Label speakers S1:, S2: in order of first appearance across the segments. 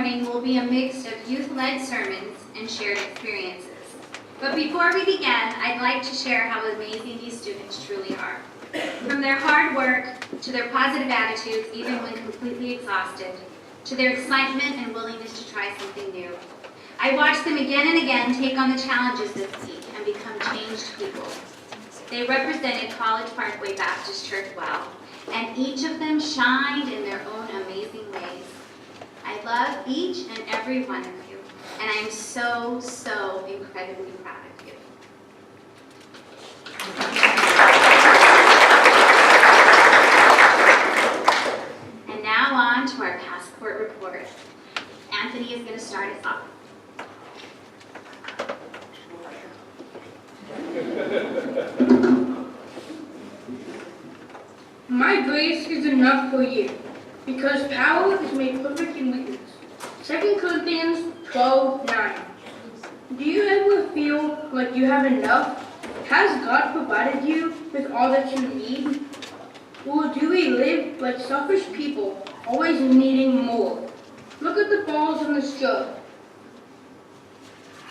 S1: morning will be a mix of youth-led sermons and shared experiences. But before we begin, I'd like to share how amazing these students truly are. From their hard work, to their positive attitudes, even when completely exhausted, to their excitement and willingness to try something new. I watched them again and again take on the challenges this week and become changed people. They represented College Parkway Baptist Church well, and each of them shined in their own amazing ways. I love each and every one of you, and I am so, so incredibly proud of you. And now on to our passport report. Anthony is going to start us off.
S2: My grace is enough for you, because power is made perfect in weakness. 2 Corinthians 12:9. Do you ever feel like you have enough? Has God provided you with all that you need? Or do we live like selfish people, always needing more? Look at the balls in this jug.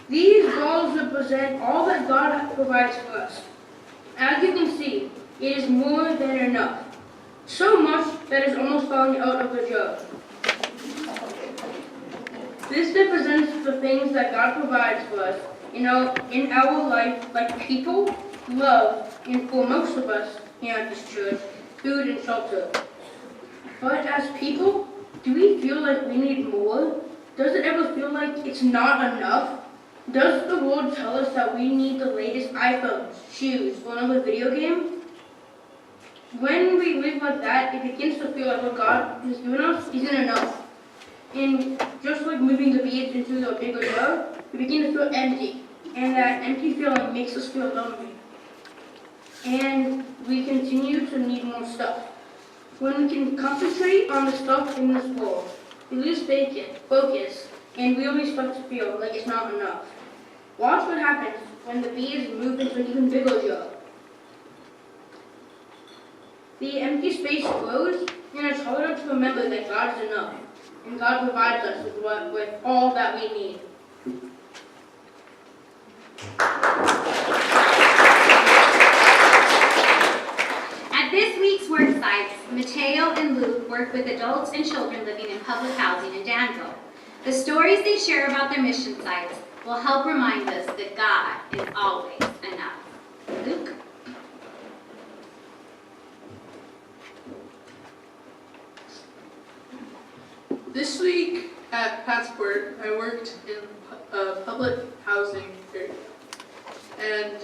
S2: These balls represent all that God provides for us. As you can see, it is more than enough. So much that it's almost falling out of the jug. This represents the things that God provides for us in our life, like people, love, and for most of us here at this church, food and shelter. But as people, do we feel like we need more? Does it ever feel like it's not enough? Does the world tell us that we need the latest iPhones, shoes, or another video game? When we live like that, it begins to feel like what God has given us isn't enough. And just like moving the beads into the bigger jar, we begin to feel empty. And that empty feeling makes us feel lonely. And we continue to need more stuff. When we can concentrate on the stuff in this world, we lose focus, and we always start to feel like it's not enough. Watch what happens when the beads move into an even bigger jar. The empty space grows, and it's harder to remember that God is enough, and God provides us with all that we need.
S1: At this week's work sites, Mateo and Luke work with adults and children living in public housing in Danville. The stories they share about their mission sites will help remind us that God is always enough. Luke?
S3: This week at Passport, I worked in a public housing area, and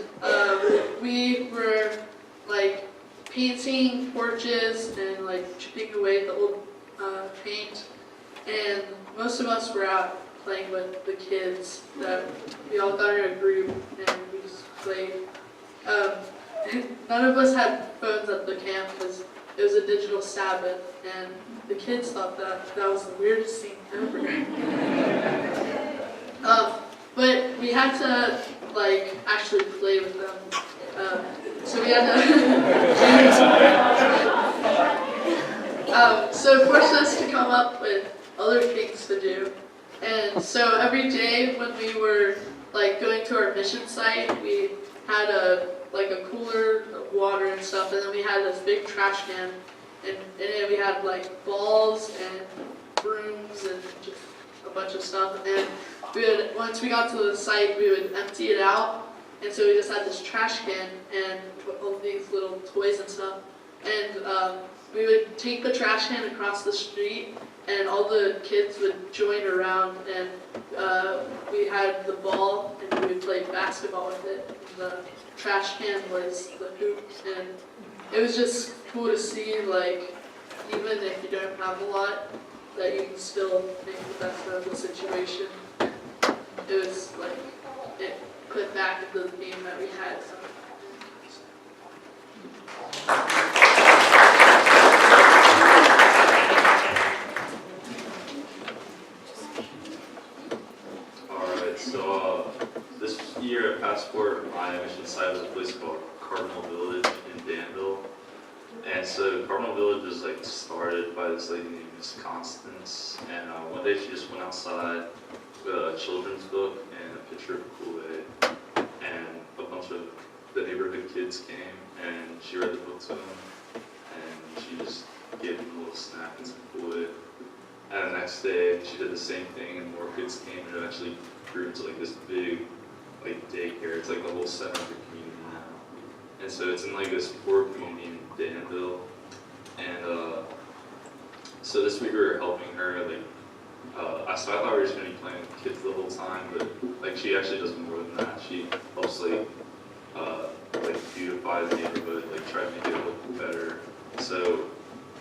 S3: we were like painting porches and like chipping away the old paint, and most of us were out playing with the kids. That we all got in a group and we just played. None of us had phones at the camp because it was a digital Sabbath, and the kids thought that was the weirdest thing ever. But we had to like actually play with them. So we had to so it forced us to come up with other things to do. And so every day when we were like going to our mission site, we had a cooler of water and stuff, and then we had this big trash can, and in it we had like balls and brooms and just a bunch of stuff. And we would, once we got to the site, we would empty it out, and so we just had this trash can and all these little toys and stuff. And we would take the trash can across the street, and all the kids would join around, and we had the ball, and we would play basketball with it. The trash can was the hoop, and it was just cool to see, like, even if you don't have a lot, that you can still make the best of the situation. It was like, it put back into the game that we had.
S4: Alright, so this year at Passport, my mission site was a place called Cardinal Village in Danville. And so Cardinal Village was like started by this lady named Miss Constance, and one day she just went outside with a children's book and a picture of Kool-Aid, and a bunch of the neighborhood kids came, and she read the book to them, and she just gave them a little snack and some Kool-Aid. And the next day she did the same thing, and more kids came, and it actually grew into like this big like daycare. It's like the whole center of the community now. And so it's in like this poor community in Danville. And so this week we were helping her, like, I thought we were just gonna be playing with kids the whole time, but like she actually does more than that. She helps like beautify the neighborhood, like try to make it look better. So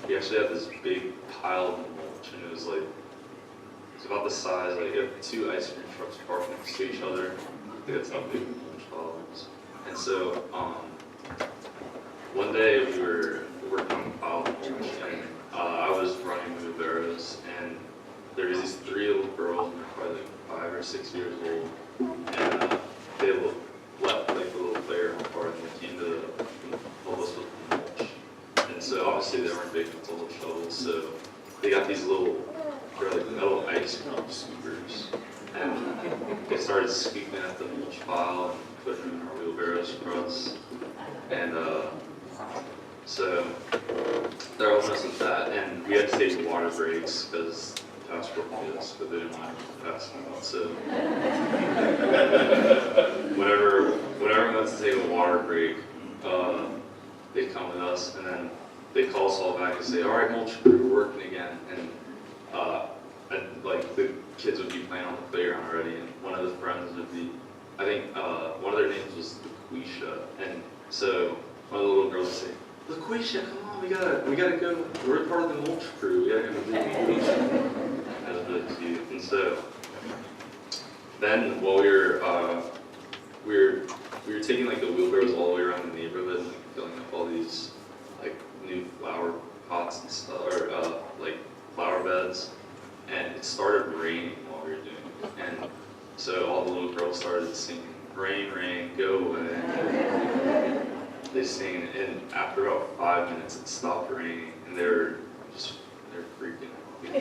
S4: we actually had this big pile of mulch, and it was like, it's about the size, like you have 2 ice cream trucks parked next to each other. I think that's how big the mulch pile is. And so one day we were working on the pile of mulch, and I was running wheelbarrows, and there was these 3 little girls, and they're probably like 5 or 6 years old, and they left like the little playground part, and they came to help us with the mulch. And so obviously they weren't big enough to hold shovels, so they got these little, they're like metal ice cream scoopers, and they started scooping at the mulch pile and putting them in our wheelbarrows for us. And so they're helping us with that, and we had to take water breaks because the passport did us, but they didn't want to pass them out. So whenever we went to take a water break, they'd come with us, and then they call us all back and say, "All right, mulch crew, we're working again." And like the kids would be playing on the playground already, and one of the friends would be, I think one of their names was LaQuisha, and so one of the little girls would say, "LaQuisha, come on, we gotta go. We're part of the mulch crew. We gotta go with LaQuisha." That was really cute. And so then while we were taking like the wheelbarrows all the way around the neighborhood, and like filling up all these like new flower pots and stuff, or like flower beds, and it started raining while we were doing it. And so all the little girls started singing, "Rain, rain, go away." They sang, and after about 5 minutes it stopped raining, and they're freaking out.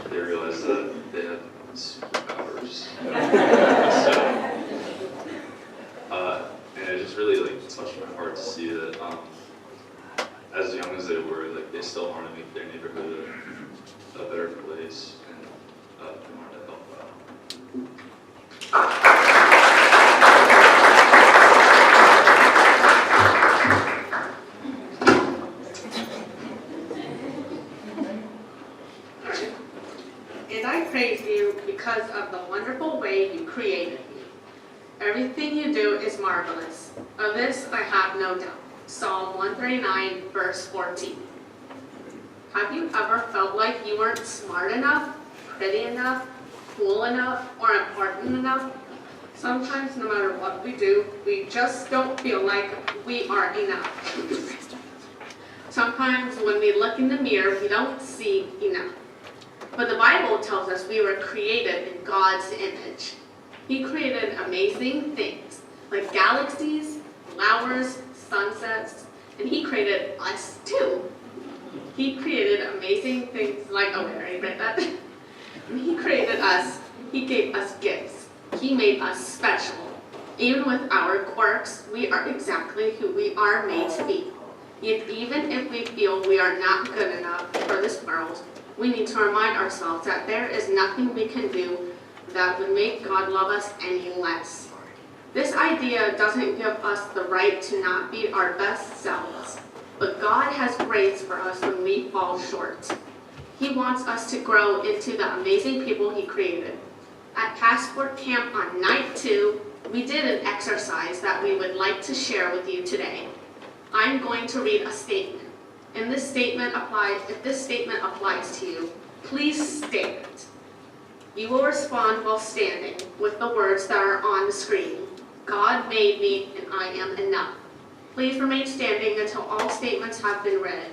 S4: They realized that they had superpowers. And it just really like touched my heart to see that as young as they were, like they still wanted to make their neighborhood a better place, and they wanted to help out.
S5: And I praise you because of the wonderful way you created me. Everything you do is marvelous. Of this I have no doubt. Psalm 139, verse 14. Have you ever felt like you weren't smart enough, pretty enough, cool enough, or important enough? Sometimes, no matter what we do, we just don't feel like we are enough. Sometimes when we look in the mirror, we don't see enough. But the Bible tells us we were created in God's image. He created amazing things, like galaxies, flowers, sunsets, and He created us too. He created amazing things like, oh, I already read that. He created us. He gave us gifts. He made us special. Even with our quirks, we are exactly who we are made to be. Yet even if we feel we are not good enough for this world, we need to remind ourselves that there is nothing we can do that would make God love us any less. This idea doesn't give us the right to not be our best selves, but God has grace for us when we fall short. He wants us to grow into the amazing people He created. At Passport Camp on night 2, we did an exercise that we would like to share with you today. I'm going to read a statement. If this statement applies to you, please stand. You will respond while standing with the words that are on the screen. God made me and I am enough. Please remain standing until all statements have been read.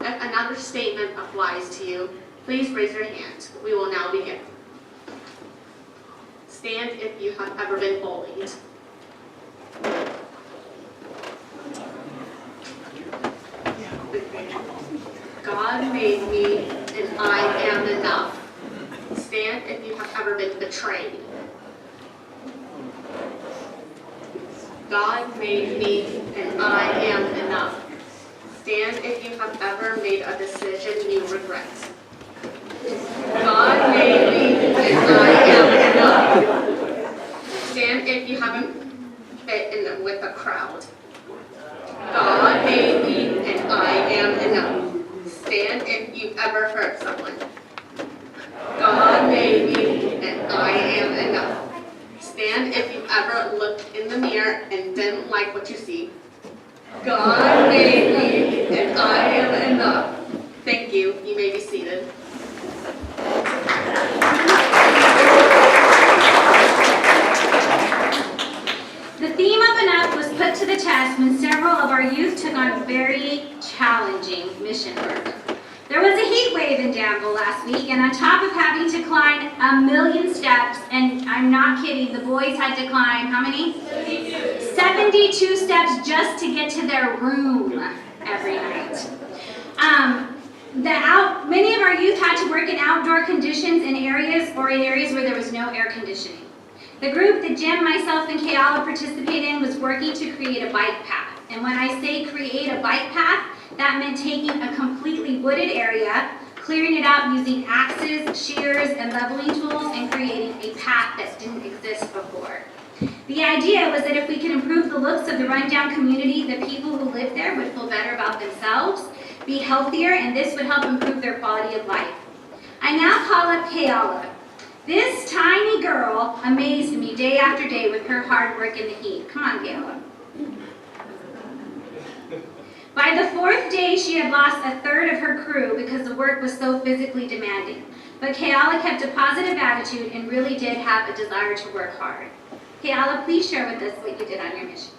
S5: If another statement applies to you, please raise your hand. We will now begin. Stand if you have ever been bullied. God made me and I am enough. Stand if you have ever been betrayed. God made me and I am enough. Stand if you have ever made a decision you regret. God made me and I am enough. Stand if you haven't fit in with the crowd. God made me and I am enough. Stand if you've ever hurt someone. God made me and I am enough. Stand if you've ever looked in the mirror and didn't like what you see. God made me and I am enough. Thank you. You may be seated.
S1: The theme of enough was put to the test when several of our youth took on very challenging mission work. There was a heat wave in Danville last week, and on top of having to climb 1,000,000 steps, and I'm not kidding, the boys had to climb how many? 72 steps just to get to their room every night. Many of our youth had to work in outdoor conditions in areas where there was no air conditioning. The group that Jim, myself, and Kayala participate in was working to create a bike path. And when I say create a bike path, that meant taking a completely wooded area, clearing it out using axes, shears, and leveling tools, and creating a path that didn't exist before. The idea was that if we could improve the looks of the rundown community, the people who lived there would feel better about themselves, be healthier, and this would help improve their quality of life. I now call up Kayala. This tiny girl amazed me day after day with her hard work in the heat. Come on, Kayla. By the 4th day, she had lost a third of her crew because the work was so physically demanding. But Kayala kept a positive attitude and really did have a desire to work hard. Kayala, please share with us what you did on your mission.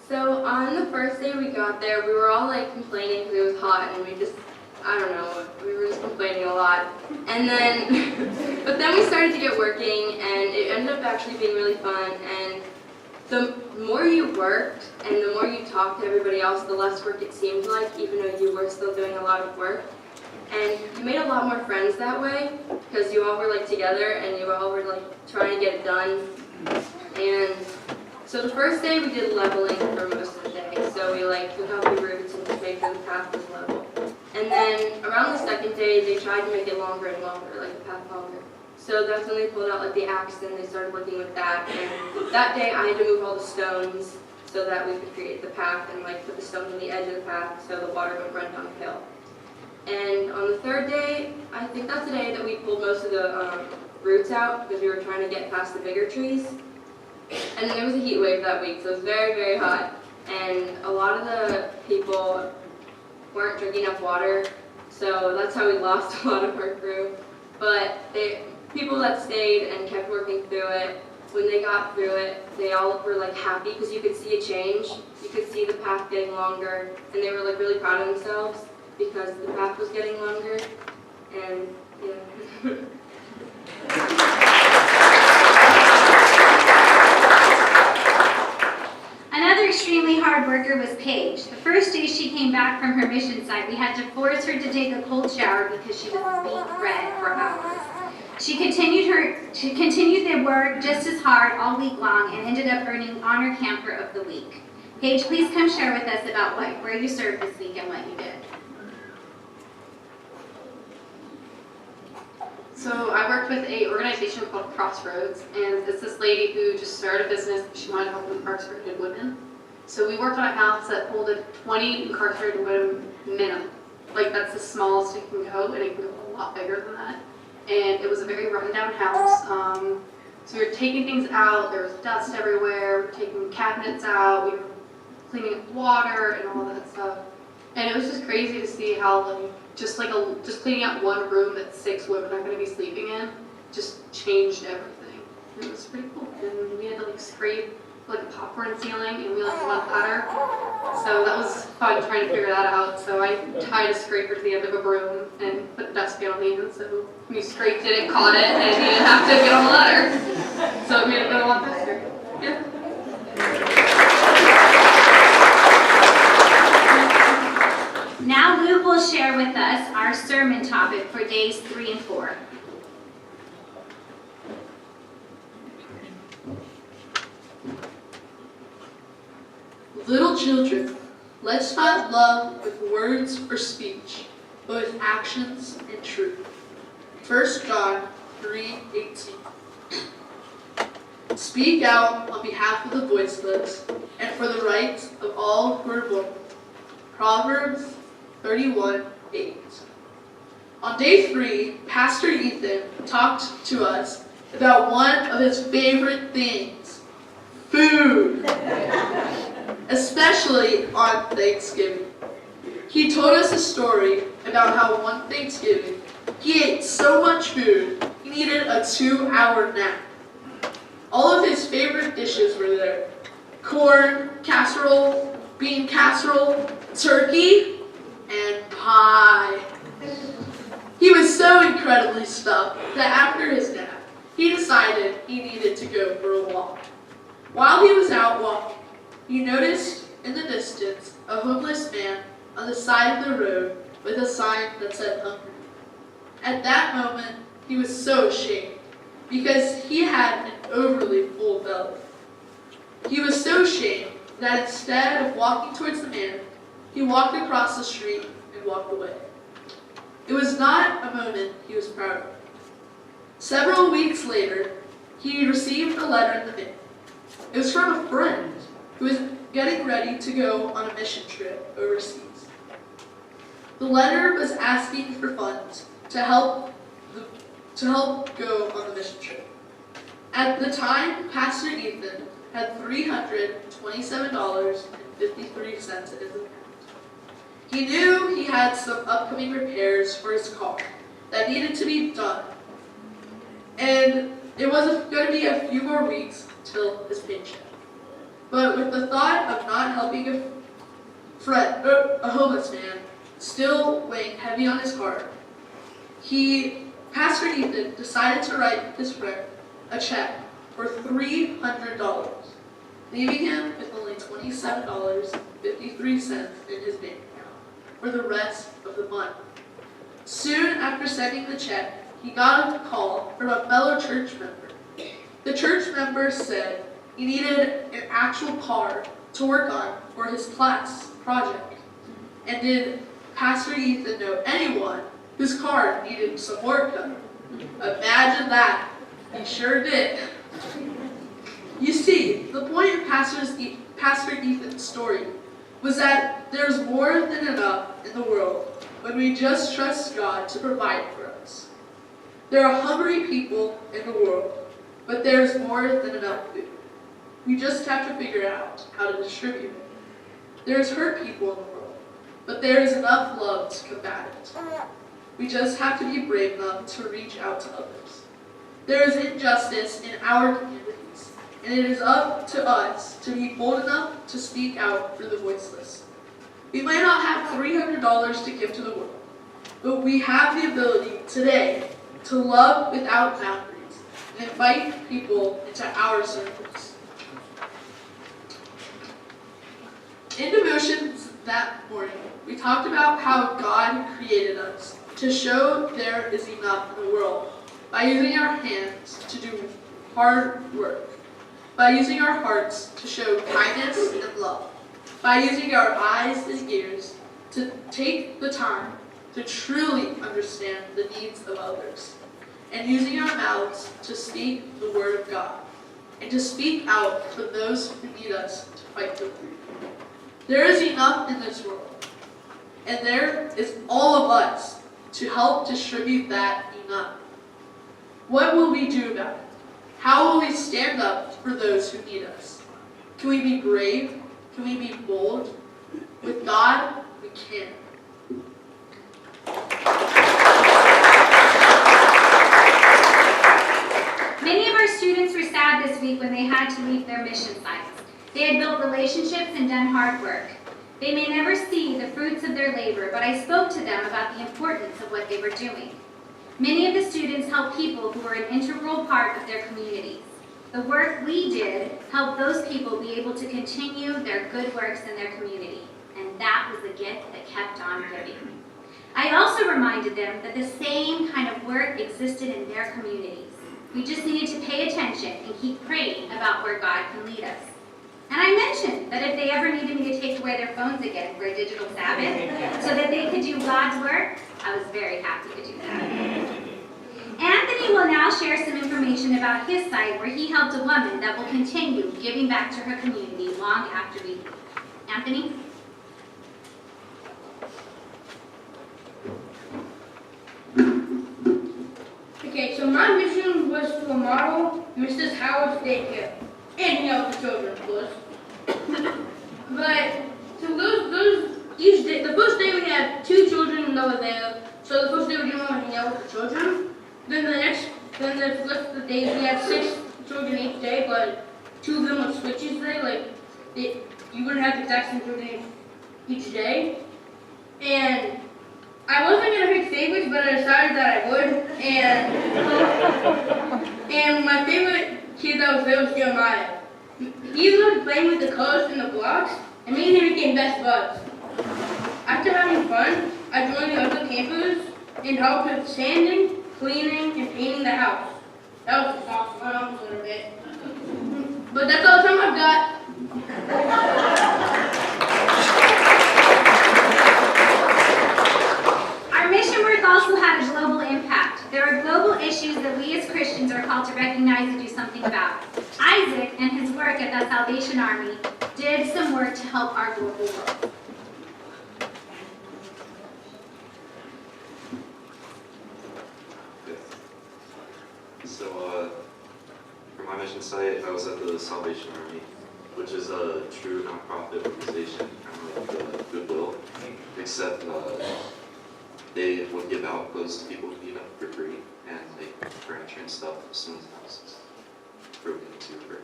S6: So on the first day we got there, we were all like complaining because it was hot and we were just complaining a lot. And then, but then we started to get working and it ended up actually being really fun. And the more you worked and the more you talked to everybody else, the less work it seemed like, even though you were still doing a lot of work. And you made a lot more friends that way because you all were like together and you all were like trying to get it done. And so the first day we did leveling for most of the day. So we like took out the roots and just made sure the path was level. And then around the second day they tried to make it longer and longer, like the path longer. So that's when they pulled out like the axe and they started working with that. And that day I had to move all the stones so that we could create the path and like put the stones on the edge of the path so the water wouldn't run downhill. And on the third day, I think that's the day that we pulled most of the roots out because we were trying to get past the bigger trees. And then there was a heat wave that week, so it was very, very hot. And a lot of the people weren't drinking enough water, so that's how we lost a lot of our crew. But people that stayed and kept working through it, when they got through it, they all were like happy because you could see a change. You could see the path getting longer, and they were like really proud of themselves because the path was getting longer. And yeah.
S1: Another extremely hard worker was Paige. The first day she came back from her mission site, we had to force her to take a cold shower because she was beet red for hours. She continued the work just as hard all week long and ended up earning Honor Camper of the Week. Paige, please come share with us about where you served this week and what you did.
S7: So I worked with an organization called Crossroads, and it's this lady who just started a business. She wanted to help incarcerated women. So we worked on a house that holded 20 incarcerated women minimum. Like that's the smallest it can go, and it can go a lot bigger than that. And it was a very rundown house. So we were taking things out. There was dust everywhere. We were taking cabinets out. We were cleaning up water and all that stuff. And it was just crazy to see how just cleaning out one room that 6 women are going to be sleeping in just changed everything. It was pretty cool. And we had to scrape a popcorn ceiling, and we went ladder. So that was fun trying to figure that out. So I tied a scraper to the end of a broom and put the dustpan on the end. So when you scraped it, it caught it, and you didn't have to get on the ladder. So it made it go a lot faster. Yeah.
S1: Now Luke will share with us our sermon topic for days 3 and 4.
S3: Little children, let's not love with words or speech, but with actions and truth. 1 John 3:18. Speak out on behalf of the voiceless and for the rights of all who are vulnerable. Proverbs 31:8. On day 3, Pastor Ethan talked to us about one of his favorite things, food, especially on Thanksgiving. He told us a story about how one Thanksgiving, he ate so much food, he needed a 2-hour nap. All of his favorite dishes were there. Corn casserole, bean casserole, turkey, and pie. He was so incredibly stuffed that after his nap, he decided he needed to go for a walk. While he was out walking, he noticed in the distance a homeless man on the side of the road with a sign that said hungry. At that moment, he was so ashamed because he had an overly full belly. He was so ashamed that instead of walking towards the man, he walked across the street and walked away. It was not a moment he was proud of. Several weeks later, he received a letter in the mail. It was from a friend who was getting ready to go on a mission trip overseas. The letter was asking for funds to help go on the mission trip. At the time, Pastor Ethan had $327.53 in his account. He knew he had some upcoming repairs for his car that needed to be done, and it was going to be a few more weeks till his paycheck. But with the thought of not helping a homeless man still weighing heavy on his heart, Pastor Ethan decided to write his friend a check for $300, leaving him with only $27.53 in his bank account for the rest of the month. Soon after sending the check, he got a call from a fellow church member. The church member said he needed an actual car to work on for his class project. And did Pastor Ethan know anyone whose car needed some work done? Imagine that. He sure did. You see, the point of Pastor Ethan's story was that there's more than enough in the world when we just trust God to provide for us. There are hungry people in the world, but there's more than enough food. We just have to figure out how to distribute it. There's hurt people in the world, but there is enough love to combat it. We just have to be brave enough to reach out to others. There is injustice in our communities, and it is up to us to be bold enough to speak out for the voiceless. We might not have $300 to give to the world, but we have the ability today to love without boundaries and invite people into our circles. In devotions that morning, we talked about how God created us to show there is enough in the world by using our hands to do hard work, by using our hearts to show kindness and love, by using our eyes and ears to take the time to truly understand the needs of others, and using our mouths to speak the word of God, and to speak out for those who need us to fight the freedom. There is enough in this world, and there is all of us to help distribute that enough. What will we do about it? How will we stand up for those who need us? Can we be brave? Can we be bold? With God, we can.
S1: Many of our students were sad this week when they had to leave their mission sites. They had built relationships and done hard work. They may never see the fruits of their labor, but I spoke to them about the importance of what they were doing. Many of the students helped people who were an integral part of their communities. The work we did helped those people be able to continue their good works in their community, and that was the gift that kept on giving. I also reminded them that the same kind of work existed in their communities. We just needed to pay attention and keep praying about where God can lead us. And I mentioned that if they ever needed me to take away their phones again for a digital Sabbath so that they could do God's work, I was very happy to do that. Anthony will now share some information about his site where he helped a woman that will continue giving back to her community long after we leave. Anthony?
S2: Okay, so my mission was to remodel Mrs. Howard's daycare and help the children, of course. But so each day, the first day we had 2 children that were there. So the first day we didn't want to hang out with the children. Then the rest of the days we had 6 children each day, but 2 of them were switches today. You wouldn't have the exact same children each day. And I wasn't gonna pick favorites, but I decided that I would. And my favorite kid that was there was Jeremiah. He loved playing with the colors and the blocks, and me and him became best buds. After having fun, I joined the other campers and helped with sanding, cleaning, and painting the house. That was just awesome. I almost learned it. But that's all the time I've got.
S1: Our mission work also had a global impact. There are global issues that we as Christians are called to recognize and do something about. Isaac and his work at the Salvation Army did some work to help our global world.
S4: So, for my mission site, I was at the Salvation Army, which is a true nonprofit organization, kind of like the Goodwill, except they would give out clothes to people who need them for free, and like furniture and stuff for someone's houses broken into for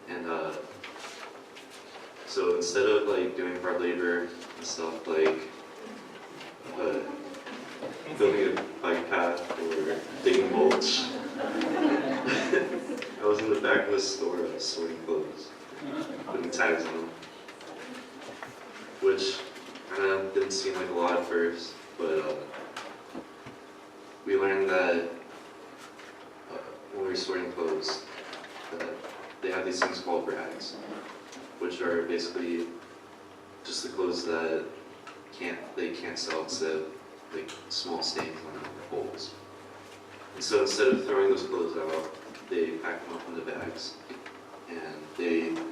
S4: and so instead of like doing hard labor and stuff like building a bike path or digging mulch, I was in the back of the store sorting clothes, putting tags on them, which kind of didn't seem like a lot at first, but we learned that when we were sorting clothes, they have these things called rags, which are basically just the clothes that they can't sell instead of like small stains on them or holes. And so instead of throwing those clothes out, they pack them up in the bags, and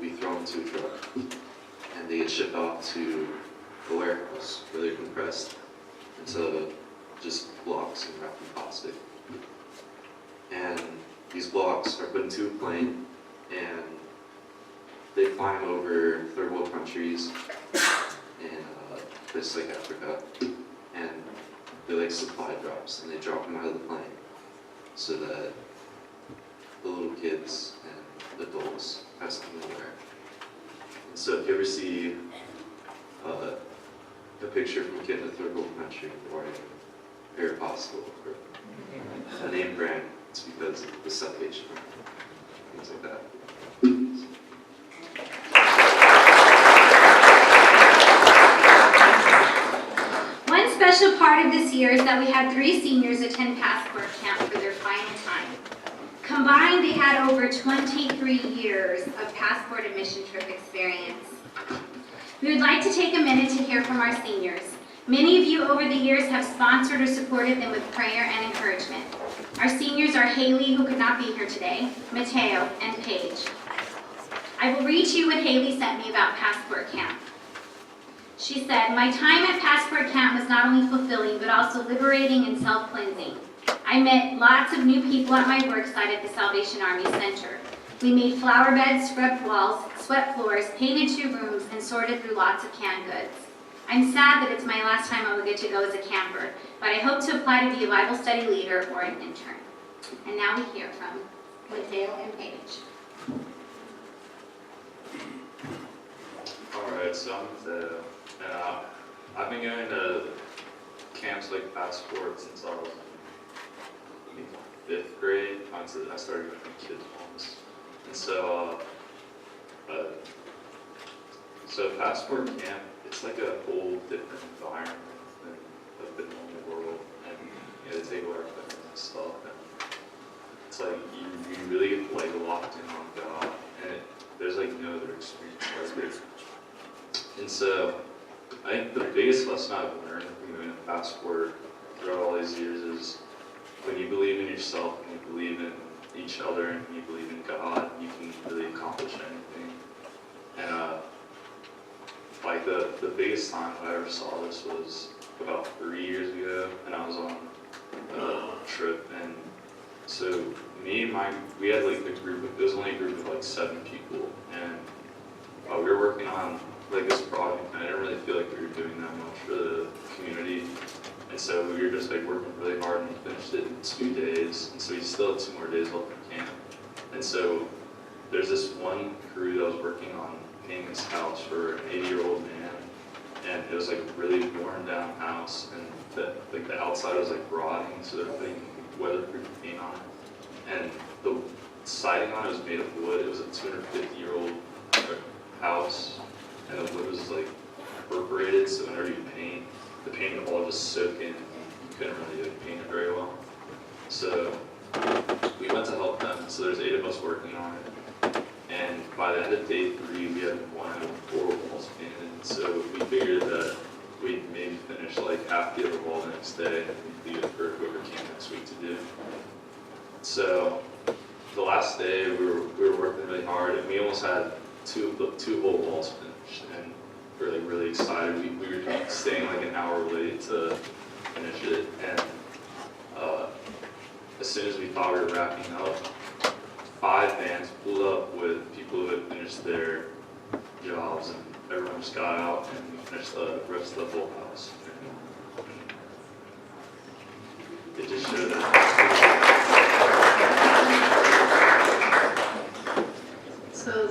S4: we throw them to a truck, and they get shipped off to the warehouse where they're compressed into just blocks and wrapped in plastic. And these blocks are put into a plane, and they climb over third world countries in places like Africa, and they're like supply drops, and they drop them out of the plane so that the little kids and adults have something to wear. And so if you ever see a picture from a kid in a third world country wearing Aeropostale or a name brand, it's because of the Salvation Army, things like that.
S1: One special part of this year is that we had 3 seniors attend Passport Camp for their final time. Combined, they had over 23 years of Passport and mission trip experience. We would like to take a minute to hear from our seniors. Many of you over the years have sponsored or supported them with prayer and encouragement. Our seniors are Haley, who could not be here today, Mateo, and Paige. I will read to you what Haley sent me about Passport Camp. She said, "My time at Passport Camp was not only fulfilling, but also liberating and self-cleansing. I met lots of new people at my work site at the Salvation Army Center. We made flower beds, scrubbed walls, swept floors, painted 2 rooms, and sorted through lots of canned goods. I'm sad that it's my last time I will get to go as a camper, but I hope to apply to be a Bible study leader or an intern." And now we hear from Mateo and Paige.
S4: Alright, so I'm Mateo, and I've been going to camps like Passport since I was in 5th grade. I started going to kids' homes. And so, So Passport Camp, it's like a whole different environment than the normal world, and they take away our equipment and stuff, and it's like you really get like locked in on God, and there's like no other experience like it. And so I think the biggest lesson I've learned from doing a Passport throughout all these years is when you believe in yourself, and you believe in each other, and you believe in God, you can really accomplish anything. And like the biggest time I ever saw this was about 3 years ago, and I was on a trip, and so me and we had like a group of, it was only a group of like 7 people, and we were working on like this project, and I didn't really feel like we were doing that much for the community, and so we were just like working really hard, and we finished it in 2 days, and so we still had 2 more days left in camp, and so there's this one crew that was working on painting this house for an 80-year-old man, and it was like a really worn down house, and the outside was like rotting, so they're putting weatherproof paint on it, and the siding on it was made of wood. It was a 250-year-old house, and the wood was like perforated, so whenever you paint, the paint would all just soak in, and you couldn't really paint it very well. So we went to help them, so there's 8 of us working on it. And by the end of day 3, we had 1 out of 4 walls painted. So we figured that we'd maybe finish like half the other wall the next day, and we'd leave it for whoever came next week to do. So the last day, we were working really hard, and we almost had two whole walls finished, and we were like really excited. We were staying like an hour late to finish it, and as soon as we thought we were wrapping up, 5 vans pulled up with people who had finished their jobs, and everyone just got out, and we finished the rest of the whole house. It just showed that.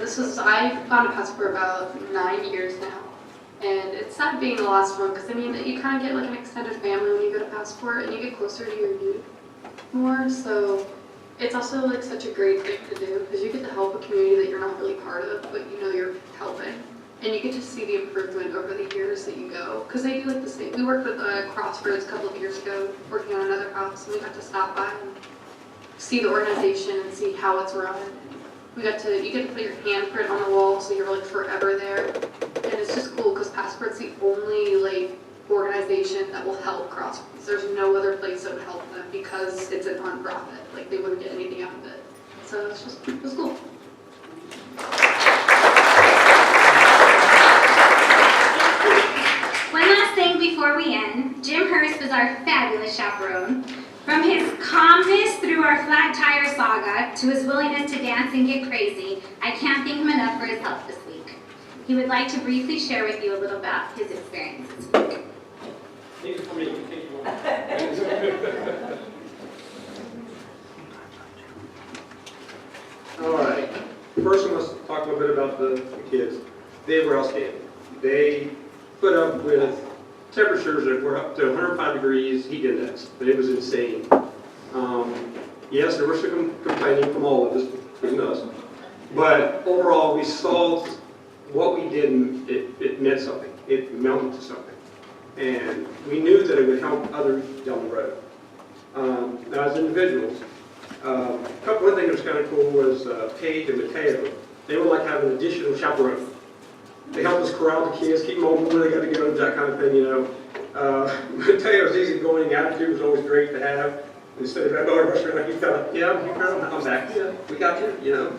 S7: So I've gone to Passport about 9 years now, and it's sad being the last one because I mean you kind of get like an extended family when you go to Passport, and you get closer to your youth more. So it's also like such a great thing to do because you get to help a community that you're not really part of, but you know you're helping, and you get to see the improvement over the years that you go. Because they do like the same. We worked with Crossroads a couple of years ago, working on another house, and we got to stop by and see the organization and see how it's run. You get to put your handprint on the wall, so you're like forever there, and it's just cool because Passport's the only like organization that will help Crossroads. There's no other place that would help them because it's a nonprofit. Like they wouldn't get anything out of it. So it was cool.
S1: One last thing before we end. Jim Hurst was our fabulous chaperone. From his calmness through our flat tire saga to his willingness to dance and get crazy, I can't thank him enough for his help this week. He would like to briefly share with you a little about his experience this week.
S8: These are for me. Thank you. All right. First, let's talk a little bit about the kids. They were outstanding. They put up with temperatures that were up to 105 degrees heat index, but it was insane. Yes, there was some complaining from all of us, including us, but overall, we saw what we did, and it meant something. It amounted to something. And we knew that it would help others down the road. Now, as individuals, one thing that was kind of cool was Paige and Mateo. They were like having an additional chaperone. They helped us corral the kids, keep them over where they got to go, that kind of thing, you know. Mateo's easygoing attitude was always great to have. Instead of that other restaurant, like, you got, yeah, you girl, I'm back, yeah, we got you, you know.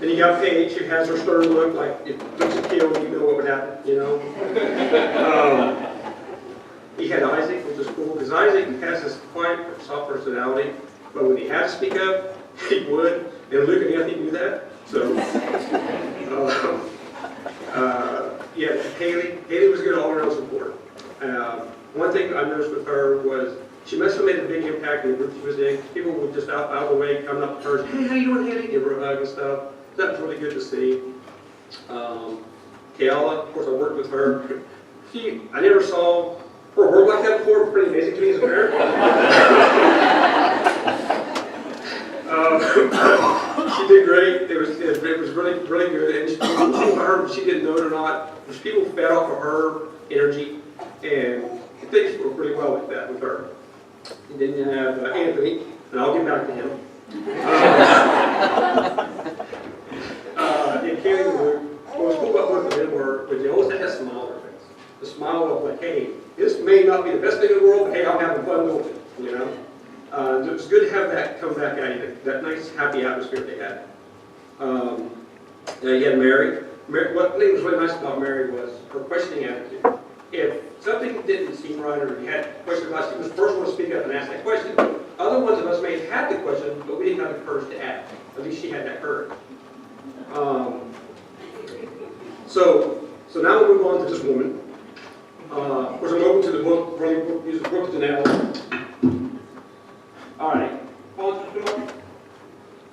S8: Then you got Paige, who has her stern look, like, if looks a kill, you know what would happen, you know. He had Isaac, which was cool, because Isaac has this quiet, soft personality, but when he had to speak up, he would. And Luke and Anthony knew that, so. Yeah, Haley was good all-around support. One thing I noticed with her was she must have made a big impact in the group she was in. People would just out of the way, coming up to her, hey, how you doing, Haley? Give her a hug and stuff. That was really good to see. Kayla, of course, I worked with her. I never saw her work like that before. It was pretty amazing to me as a parent. She did great. It was really, really good. And she didn't know it or not. There's people fed off of her energy, and things worked really well with that with her. And then you have Anthony, and I'll get back to him. And Kenny and Luke. What was cool about both of them were they always had that smile on their face. The smile of like, hey, this may not be the best thing in the world, but hey, I'm having fun doing it. You know. It was good to have that come back at you, that nice, happy atmosphere they had. You had Mary. What thing was really nice about Mary was her questioning attitude. If something didn't seem right or you had a question about it, she was the first one to speak up and ask that question. Other ones of us may have had the question, but we didn't have the courage to ask. At least she had that courage. So now we'll move on to this woman. Of course, I'm open to the book, really use the book to now. All right. Paul, come on.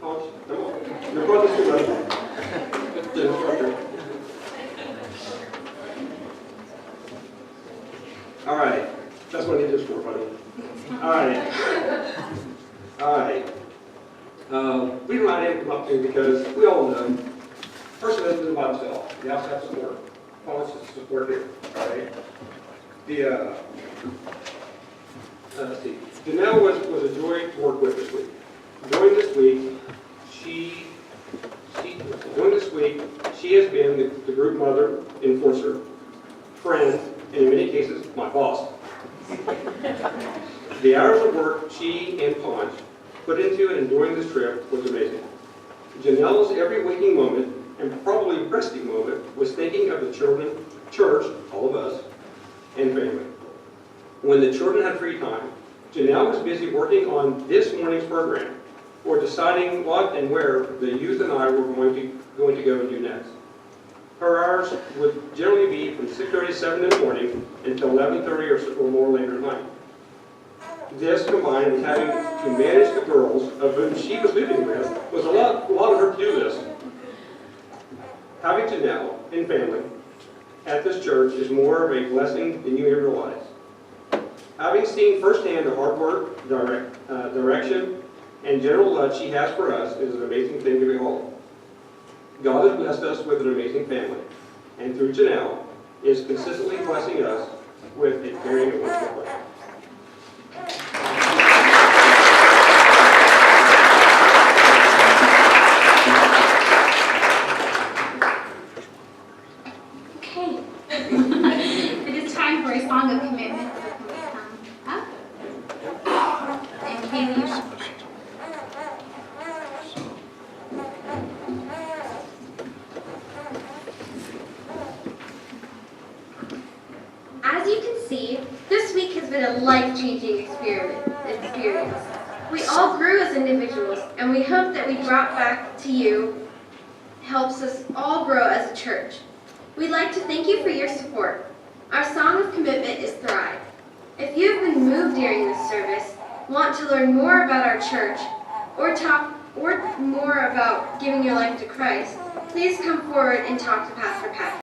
S8: Paul, come on. Your brother's too much. The instructor. All right. That's what I need this for, buddy. All right. All right. We invited him to come up to because we all know, person doesn't do it by himself. They also have support. Paul is support here. All right. Let's see. Janelle was a joy to work with this week. During this week, she has been the group mother, enforcer, friend, and in many cases, my boss. The hours of work she and Ponch put into it and during this trip was amazing. Janelle's every waking moment, and probably resting moment, was thinking of the children, church, all of us, and family. When the children had free time, Janelle was busy working on this morning's program, or deciding what and where the youth and I were going to go and do next. Her hours would generally be from 6:30 to 7 in the morning until 11:30 or more later at night. This, combined with having to manage the girls of whom she was living with, was a lot of her to-do list. Having Janelle and family at this church is more of a blessing than you ever realize. Having seen firsthand the hard work, direction, and general love she has for us is an amazing thing to behold. God has blessed us with an amazing family, and through Janelle, is consistently blessing us with a caring and wonderful life.
S1: Okay. It is time for a song of commitment. Up. And Kaylee, you should. As you can see, this week has been a life-changing experience. We all grew as individuals, and we hope that we brought back to you helps us all grow as a church. We'd like to thank you for your support. Our song of commitment is Thrive. If you have been moved during this service, want to learn more about our church, or more about giving your life to Christ, please come forward and talk to Pastor Pat.